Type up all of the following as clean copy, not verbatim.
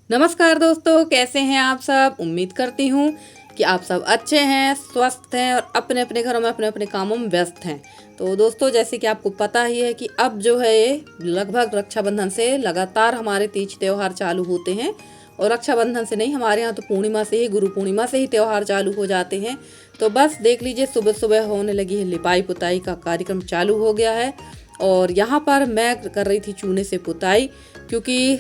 नमस्कार दोस्तों, कैसे हैं आप सब। उम्मीद करती हूँ कि आप सब अच्छे हैं, स्वस्थ हैं और अपने अपने घरों में अपने अपने कामों में व्यस्त हैं। तो दोस्तों, जैसे कि आपको पता ही है कि अब जो है ये लगभग रक्षाबंधन से लगातार हमारे तीज त्यौहार चालू होते हैं। और रक्षाबंधन से नहीं, हमारे यहाँ तो पूर्णिमा से ही, गुरु पूर्णिमा से ही त्यौहार चालू हो जाते हैं। तो बस देख लीजिए, सुबह सुबह होने लगी है लिपाई पुताई का कार्यक्रम चालू हो गया है। और यहाँ पर मैं कर रही थी चूने से पुताई, क्योंकि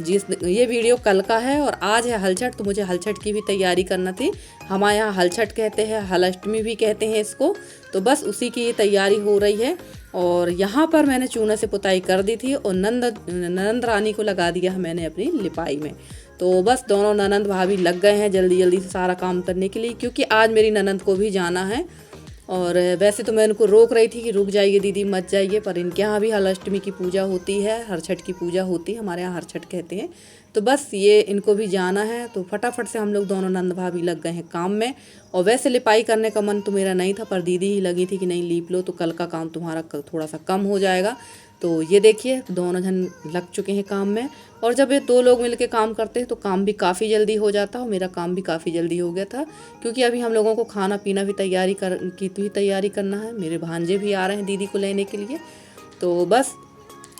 जिस ये वीडियो कल का है और आज है हलछठ, तो मुझे हलछठ की भी तैयारी करना थी। हमारे यहाँ हलछठ कहते हैं, हलाष्टमी भी कहते हैं इसको। तो बस उसी की तैयारी हो रही है। और यहाँ पर मैंने चूना से पुताई कर दी थी और ननंद रानी को लगा दिया है मैंने अपनी लिपाई में। तो बस दोनों ननंद भाभी लग गए हैं जल्दी जल्दी से सारा काम करने के लिए, क्योंकि आज मेरी ननंद को भी जाना है। और वैसे तो मैं उनको रोक रही थी कि रुक जाइए दीदी, मत जाइए, पर इनके यहाँ भी हलाष्टमी की पूजा होती है, हर छठ की पूजा होती है, हमारे यहाँ हर छठ कहते हैं। तो बस ये इनको भी जाना है, तो फटाफट से हम लोग दोनों नंद भाभी लग गए हैं काम में। और वैसे लिपाई करने का मन तो मेरा नहीं था, पर दीदी ही लगी थी कि नहीं लीप लो, तो कल का काम तुम्हारा थोड़ा सा कम हो जाएगा। तो ये देखिए, दोनों जन लग चुके हैं काम में। और जब ये दो लोग मिलके काम करते हैं तो काम भी काफ़ी जल्दी हो जाता है, और मेरा काम भी काफ़ी जल्दी हो गया था। क्योंकि अभी हम लोगों को खाना पीना भी तैयारी करना है। मेरे भांजे भी आ रहे हैं दीदी को लेने के लिए। तो बस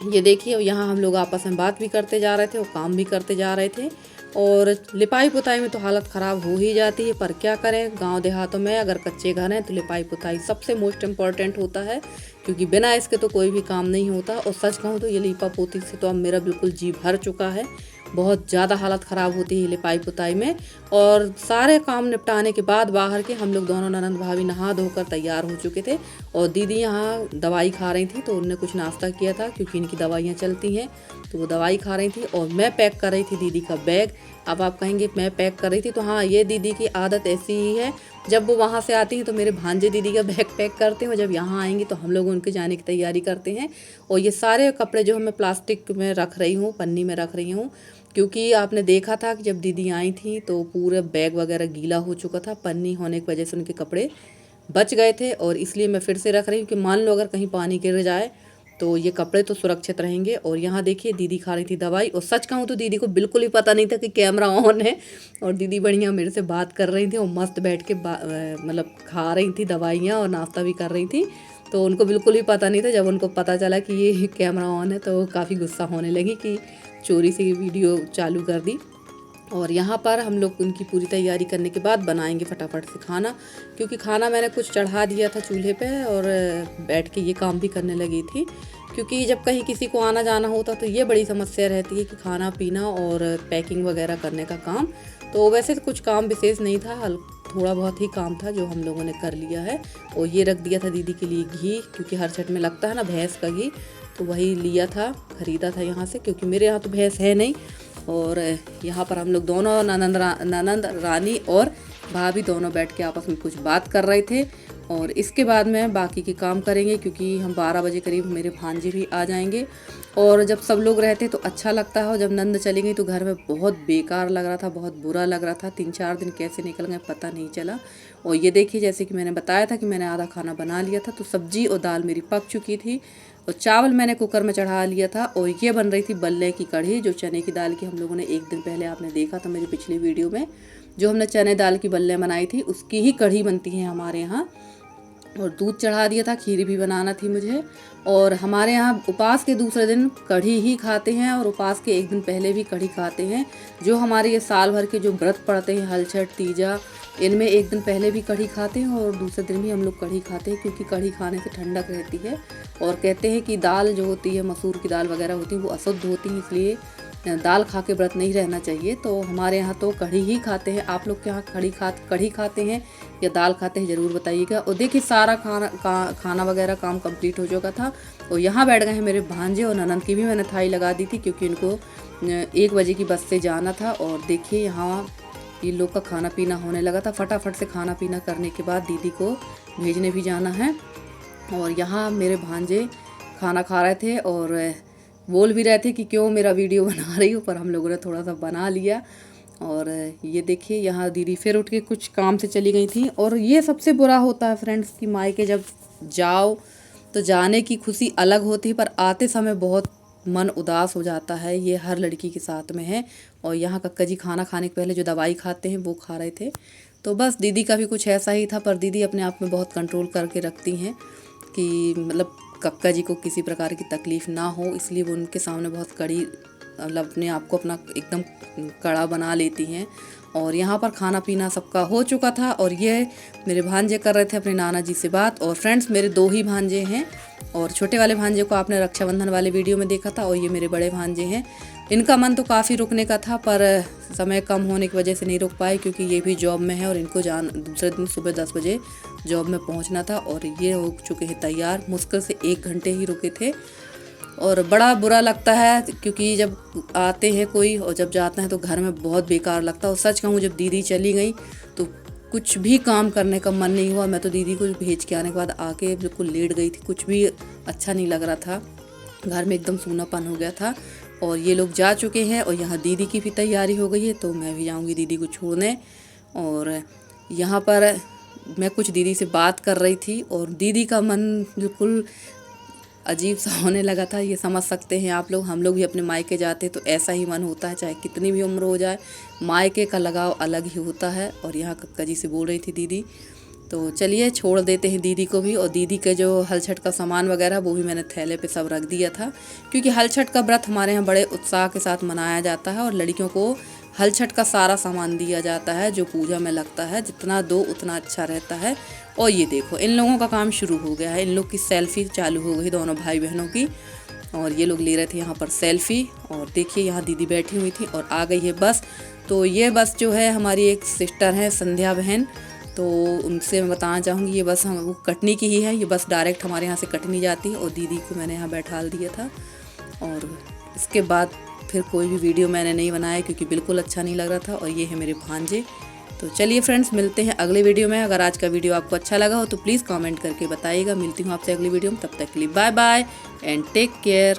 ये देखिए, यहाँ हम लोग आपस में बात भी करते जा रहे थे और काम भी करते जा रहे थे। और लिपाई पुताई में तो हालत ख़राब हो ही जाती है, पर क्या करें, गांव देहातों में अगर कच्चे घर हैं तो लिपाई पुताई सबसे मोस्ट इम्पॉर्टेंट होता है, क्योंकि बिना इसके तो कोई भी काम नहीं होता। और सच कहूँ तो ये लिपा पोती से तो अब मेरा बिल्कुल जी भर चुका है। बहुत ज़्यादा हालत ख़राब होती है लिपाई पुताई में। और सारे काम निपटाने के बाद बाहर के हम लोग दोनों ननंद भाभी नहा धोकर तैयार हो चुके थे। और दीदी यहाँ दवाई खा रही थी, तो उनने कुछ नाश्ता किया था, क्योंकि इनकी दवाइयाँ चलती हैं, तो वो दवाई खा रही थी। और मैं पैक कर रही थी दीदी का बैग। अब आप कहेंगे मैं पैक कर रही थी, तो हाँ, ये दीदी की आदत ऐसी ही है। जब वो वहाँ से आती हैं तो मेरे भांजे दीदी का बैग पैक करते हैं, और जब यहाँ आएंगी तो हम लोग उनके जाने की तैयारी करते हैं। और ये सारे कपड़े जो मैं प्लास्टिक में रख रही हूँ, पन्नी में रख रही हूँ, क्योंकि आपने देखा था कि जब दीदी आई थी तो पूरा बैग वगैरह गीला हो चुका था। पन्नी होने की वजह से उनके कपड़े बच गए थे, और इसलिए मैं फिर से रख रही हूँ कि मान लो अगर कहीं पानी गिर जाए तो ये कपड़े तो सुरक्षित रहेंगे। और यहाँ देखिए, दीदी खा रही थी दवाई, और सच कहूँ तो दीदी को बिल्कुल ही पता नहीं था कि कैमरा ऑन है। और दीदी बढ़िया मेरे से बात कर रही थी और मस्त बैठ के मतलब खा रही थी दवाइयाँ और नाश्ता भी कर रही थी। तो उनको बिल्कुल ही पता नहीं था। जब उनको पता चला कि ये कैमरा ऑन है तो काफ़ी गुस्सा होने लगी कि चोरी से वीडियो चालू कर दी। और यहाँ पर हम लोग उनकी पूरी तैयारी करने के बाद बनाएंगे फटाफट से खाना, क्योंकि खाना मैंने कुछ चढ़ा दिया था चूल्हे पे और बैठ के ये काम भी करने लगी थी। क्योंकि जब कहीं किसी को आना जाना होता तो ये बड़ी समस्या रहती है कि खाना पीना और पैकिंग वगैरह करने का काम। तो वैसे तो कुछ काम विशेष नहीं था, थोड़ा बहुत ही काम था जो हम लोगों ने कर लिया है। और ये रख दिया था दीदी के लिए घी, क्योंकि हर छठ में लगता है ना भैंस का घी, तो वही लिया था, ख़रीदा था यहाँ से, क्योंकि मेरे यहाँ तो भैंस है नहीं। और यहाँ पर हम लोग दोनों ननंद रानी और भाभी दोनों बैठ के आपस में कुछ बात कर रहे थे। और इसके बाद में बाकी के काम करेंगे, क्योंकि हम 12 बजे करीब मेरे भांजे भी आ जाएंगे। और जब सब लोग रहते तो अच्छा लगता है, और जब नंद चली गई तो घर में बहुत बेकार लग रहा था, बहुत बुरा लग रहा था। 3-4 दिन कैसे निकल गए पता नहीं चला। और ये देखिए, जैसे कि मैंने बताया था कि मैंने आधा खाना बना लिया था, तो सब्जी और दाल मेरी पक चुकी थी, और चावल मैंने कुकर में चढ़ा लिया था। और ये बन रही थी बल्ले की कढ़ी, जो चने की दाल की हम लोगों ने एक दिन पहले आपने देखा था मेरी पिछली वीडियो में, जो हमने चने दाल की बल्ले बनाई थी, उसकी ही कढ़ी बनती है हमारे यहाँ। और दूध चढ़ा दिया था, खीर भी बनाना थी मुझे। और हमारे यहाँ उपास के दूसरे दिन कढ़ी ही खाते हैं, और उपास के एक दिन पहले भी कढ़ी खाते हैं। जो हमारे ये साल भर के जो व्रत पड़ते हैं, हलछठ तीजा, इनमें एक दिन पहले भी कढ़ी खाते हैं और दूसरे दिन भी हम लोग कढ़ी खाते हैं, क्योंकि कढ़ी खाने से ठंडक रहती है। और कहते हैं कि दाल जो होती है, मसूर की दाल वगैरह होती है, वो अशुद्ध होती है, इसलिए दाल खा के व्रत नहीं रहना चाहिए। तो हमारे यहाँ तो कढ़ी ही खाते हैं। आप लोग के यहाँ कढ़ी खाते हैं या दाल खाते हैं, ज़रूर बताइएगा। और देखिए, सारा खाना वगैरह काम कंप्लीट हो चुका था। और यहाँ बैठ गए हैं मेरे भांजे, और ननंद की भी मैंने थाई लगा दी थी, क्योंकि इनको 1 बजे की बस से जाना था। और देखिए, यहाँ ये लोग का खाना पीना होने लगा था। फटाफट से खाना पीना करने के बाद दीदी को भेजने भी जाना है। और यहाँ मेरे भांजे खाना खा रहे थे और बोल भी रहे थे कि क्यों मेरा वीडियो बना रही हो, पर हम लोगों ने थोड़ा सा बना लिया। और ये देखिए, यहाँ दीदी फिर उठ के कुछ काम से चली गई थी। और ये सबसे बुरा होता है फ्रेंड्स कि मायके जब जाओ तो जाने की खुशी अलग होती है, पर आते समय बहुत मन उदास हो जाता है, ये हर लड़की के साथ में है। और यहाँ कक्का जी खाना खाने के पहले जो दवाई खाते हैं वो खा रहे थे। तो बस दीदी का भी कुछ ऐसा ही था, पर दीदी अपने आप में बहुत कंट्रोल करके रखती हैं कि मतलब कक्का जी को किसी प्रकार की तकलीफ़ ना हो, इसलिए वो उनके सामने बहुत कड़ी मतलब अपने आप को अपना एकदम कड़ा बना लेती हैं। और यहाँ पर खाना पीना सबका हो चुका था और ये मेरे भांजे कर रहे थे अपने नाना जी से बात। और फ्रेंड्स मेरे 2 ही भांजे हैं और छोटे वाले भांजे को आपने रक्षाबंधन वाले वीडियो में देखा था, और ये मेरे बड़े भांजे हैं। इनका मन तो काफ़ी रुकने का था, पर समय कम होने की वजह से नहीं रुक पाए, क्योंकि ये भी जॉब में है और इनको दूसरे दिन सुबह 10 बजे जॉब में पहुंचना था। और ये हो चुके हैं तैयार, मुश्किल से 1 घंटे ही रुके थे। और बड़ा बुरा लगता है क्योंकि जब आते हैं कोई और जब जाते हैं तो घर में बहुत बेकार लगता है। और सच कहूँ, जब दीदी चली गई तो कुछ भी काम करने का मन नहीं हुआ। मैं तो दीदी को भेज के आने के बाद आके बिल्कुल लेट गई थी, कुछ भी अच्छा नहीं लग रहा था, घर में एकदम सूनापन हो गया था। और ये लोग जा चुके हैं और यहाँ दीदी की भी तैयारी हो गई है, तो मैं भी जाऊँगी दीदी को छोड़ने। और यहाँ पर मैं कुछ दीदी से बात कर रही थी और दीदी का मन बिल्कुल अजीब सा होने लगा था। ये समझ सकते हैं आप लोग, हम लोग भी अपने मायके जाते तो ऐसा ही मन होता है, चाहे कितनी भी उम्र हो जाए, मायके का लगाव अलग ही होता है। और यहाँ कक्का जी से बोल रही थी दीदी, तो चलिए छोड़ देते हैं दीदी को भी। और दीदी के जो हलछट का सामान वगैरह वो भी मैंने थैले पे सब रख दिया था, क्योंकि हलछट का व्रत हमारे यहाँ बड़े उत्साह के साथ मनाया जाता है और लड़कियों को हलछट का सारा सामान दिया जाता है जो पूजा में लगता है, जितना दो उतना अच्छा रहता है। और ये देखो इन लोगों का काम शुरू हो गया है, इन लोग की सेल्फी चालू हो गई, दोनों भाई बहनों की। और ये लोग ले रहे थे यहाँ पर सेल्फी। और देखिए यहाँ दीदी बैठी हुई थी और आ गई है बस। तो ये बस जो है हमारी एक सिस्टर है संध्या बहन, तो उनसे मैं बताना चाहूँगी ये बस हम वो कटनी की ही है। ये बस डायरेक्ट हमारे यहाँ से कटनी जाती है और दीदी को मैंने यहाँ बैठा दिया था। और इसके बाद फिर कोई भी वीडियो मैंने नहीं बनाया क्योंकि बिल्कुल अच्छा नहीं लग रहा था। और ये है मेरे भांजे। तो चलिए फ्रेंड्स, मिलते हैं अगले वीडियो में। अगर आज का वीडियो आपको अच्छा लगा हो तो प्लीज़ कमेंट करके बताइएगा। मिलती हूँ आपसे अगली वीडियो में, तब तक के लिए bye bye and take care.